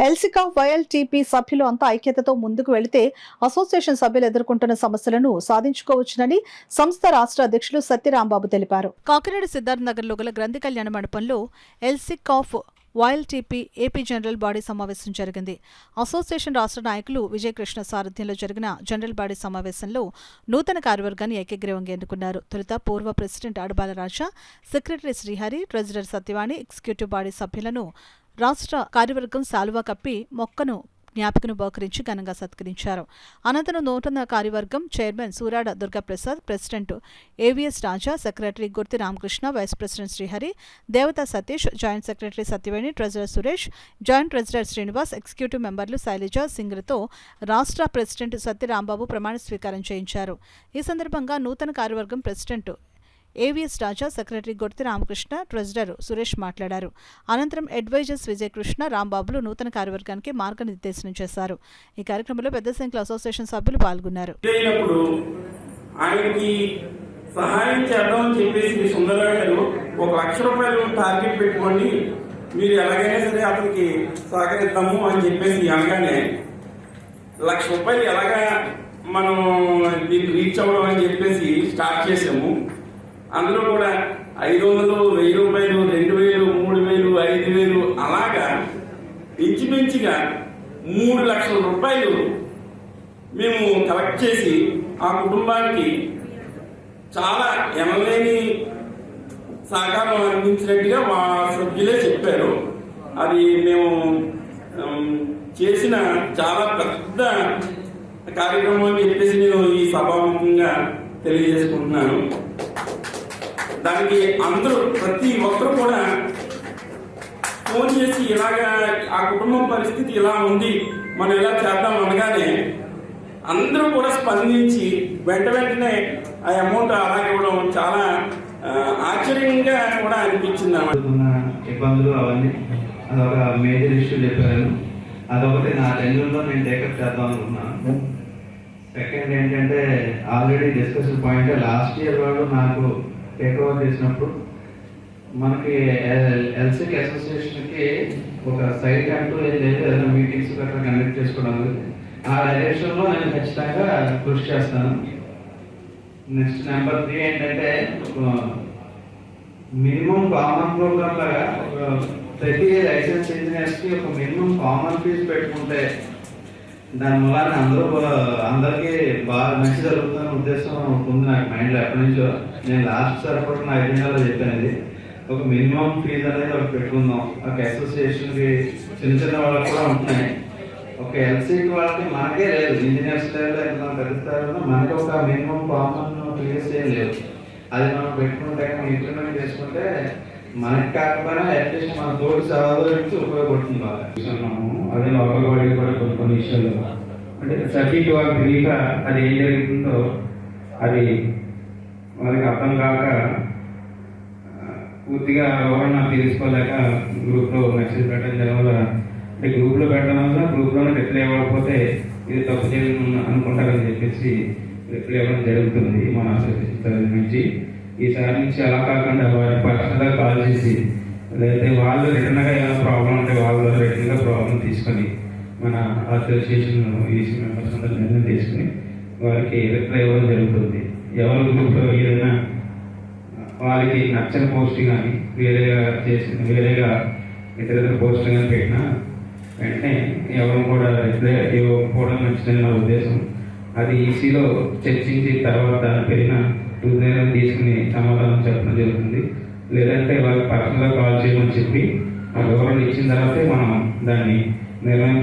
ఎల్సికా వైఎల్టీపీ సభ్యులు అంతా ఐక్యతతో ముందుకు వెళితే అసోసియేషన్ సభ్యులు ఎదుర్కొంటున్న సమస్యలను సాధించుకోవచ్చునని సంస్థ రాష్ట్ర అధ్యక్షులు సత్యరాంబాబు తెలిపారు. కాకినాడ సిద్ధార్థ్ నగర్ లో గల గ్రంథి కళ్యాణ మండపంలో ఎల్సికా వైఎల్టీపీ ఏపీ జనరల్ బాడీ సమావేశం జరిగింది. అసోసియేషన్ రాష్ట్ర నాయకులు విజయకృష్ణ సారథ్యంలో జరిగిన జనరల్ బాడీ సమావేశంలో నూతన కార్యవర్గాన్ని ఏకగ్రీవంగా ఎన్నుకున్నారు. తొలుత పూర్వ president Adabala Raja, secretary Srihari, treasurer Satyavani, executive body సభ్యులను రాష్ట్ర కార్యవర్గం శాలువా కప్పి మొక్కను జ్ఞాపికను బహుకరించి ఘనంగా సత్కరించారు. అనంతరం నూతన కార్యవర్గం chairman Surada Durgaprasad, president AVS Raja, secretary Gurthi Ramakrishna, vice president Srihari, Devata Satish, joint secretary Satyaveni, treasurer Suresh, joint treasurer Srinivas, executive మెంబర్లు శైలజ, సింగ్లతో రాష్ట్ర ప్రెసిడెంట్ సత్యరాంబాబు ప్రమాణ స్వీకారం చేయించారు. ఈ సందర్భంగా నూతన కార్యవర్గం president AVS Raja, secretary Gurthi Ramakrishna, treasurer Suresh మాట్లాడారు. అనంతరం అడ్వైజర్స్ విజయకృష్ణ, రాంబాబులు నూతన కార్యవర్గానికి మార్గనిర్దేశనం చేశారు. ఈ కార్యక్రమంలో పెద్ద సంఖ్యలో అసోసియేషన్ సభ్యులు పాల్గొన్నారు. సహాయం చేద్దామని చెప్పేసి సుందరరావు గారు ₹1,00,000 టార్గెట్ పెట్టుకోండి, మీరు ఎలాగైనా సరే అతనికి సహకరిద్దాము అని చెప్పేసి అనగానే ₹1,00,000 ఎలాగా మనం దీన్ని రీచ్ అవ్వడం అని చెప్పేసి స్టార్ట్ చేసాము. అందులో కూడా 500, ₹1,000, 2,000, 3,000, 5,000 అలాగా ఇంచుమించుగా ₹3,00,000 మేము కలెక్ట్ చేసి ఆ కుటుంబానికి చాలా ఎనలేని సహకారం అందించినట్టుగా మా సభ్యులే చెప్పారు. అది మేము చేసిన చాలా పెద్ద కార్యక్రమం అని చెప్పేసి నేను ఈ సభాముఖంగా తెలియజేసుకుంటున్నాను. దానికి అందరూ ప్రతి ఒక్కరు కూడా ఫోన్ చేసి ఇలాగా ఆ కుటుంబం పరిస్థితి ఇలా ఉంది, మనం ఇలా చేద్దాం అనగానే అందరూ కూడా స్పందించి వెంటనే ఆ అమౌంట్ అలా ఇవ్వడం చాలా ఆశ్చర్యంగా కూడా అనిపించింది అన్నమాట. ఇబ్బందులు అవన్నీ అదొక మేజర్ ఇష్యూ చెప్పాను. అదొకటి నా టెన్యూర్లో నేను టేకప్ చేద్దాం అనుకున్నాను. సెకండ్ ఏంటంటే already discussion point last year వాళ్ళు నాకు టేక్ ఓవర్ చేసినప్పుడు మనకి ఎల్సిక్ అసోసియేషన్కి ఒక సైట్ అంటూ ఏం లేదు, ఏదైనా మీటింగ్స్ గట్రా కండక్ట్ చేసుకోవడం. ఆ డైరెక్షన్లో నేను ఖచ్చితంగా కృషి చేస్తాను. నెక్స్ట్ నెంబర్ 3 ఏంటంటే మినిమం కామన్ ప్రోగ్రామ్ లాగా ప్రతి లైసెన్స్ ఇంజనీర్స్కి ఒక మినిమం కామన్ ఫీజు పెట్టుకుంటే దానివల్ల అందరికీ బాగా మంచి జరుగుతుందనే ఉద్దేశం ఉంది నాకు మైండ్లో ఎప్పటి నుంచో. నేను లాస్ట్ సరిపడ నా ఎజెండాలో చెప్పాను, ఒక మినిమం ఫీజు అనేది ఒకటి పెట్టుకుందాం. ఒక అసోసియేషన్కి చిన్న వాళ్ళకి కూడా ఉంటున్నాయి, ఒక ఎల్సీకి వాళ్ళకి మనకే లేదు, ఇంజనీర్స్ లేదు, పెద్ద స్థాయిలో మనకి ఒక మినిమం కామన్ ఫీజెస్ ఏం లేవు. అది మనం పెట్టుకుంటే మనం ఇంప్లిమెంట్ చేసుకుంటే మనకి కాకపోయినా అట్లీస్ట్ మన తోటి సహోదరుడికి ఉపయోగపడుతుంది బాగా. అదే లోకల్ బాడీ కూడా కొన్ని విషయాలు అంటే సర్టిఫికేట్ వాళ్ళకి తెలియక అది ఏం జరుగుతుందో అది వాళ్ళకి అర్థం కాక పూర్తిగా వివరణ తెలుసుకోలేక గ్రూప్లో మెసేజ్ పెట్టడం వల్ల, అంటే గ్రూప్లో పెట్టడం వల్ల గ్రూప్లోనే రిప్లై ఇవ్వకపోతే ఇది తప్పు చేయడం అనుకుంటారని చెప్పేసి రిప్లై ఇవ్వడం జరుగుతుంది మన అసోసియేషన్ నుంచి. ఈసారి నుంచి అలా కాకుండా వారి పర్సనల్గా కాల్ చేసి లేకపోతే వాళ్ళు రిటర్న్గా ఏమైనా ప్రాబ్లం ఉంటే వాళ్ళు రిటర్న్గా ప్రాబ్లం తీసుకొని మన అసోసియేషన్ ఈసీ మెంబర్స్ అందరూ నిర్ణయం తీసుకుని వారికి రిప్లై ఇవ్వడం జరుగుతుంది. ఎవరు గ్రూప్లో ఏదైనా వాళ్ళకి నచ్చని పోస్ట్ కానీ వేరేగా ఇతర పోస్ట్ కానీ పెట్టినా వెంటనే ఎవరు కూడా రిప్లై ఇవ్వకపోవడం మంచిదని నా ఉద్దేశం. అది ఈసీలో చర్చించి తర్వాత పెరిగిన నిర్ణయం తీసుకుని సమాధానం చెప్పడం జరుగుతుంది. లేదంటే వాళ్ళకి పర్సనల్గా కాల్ చేయమని చెప్పి ఆ వివరణ ఇచ్చిన తర్వాతే మనం దాన్ని నిర్ణయం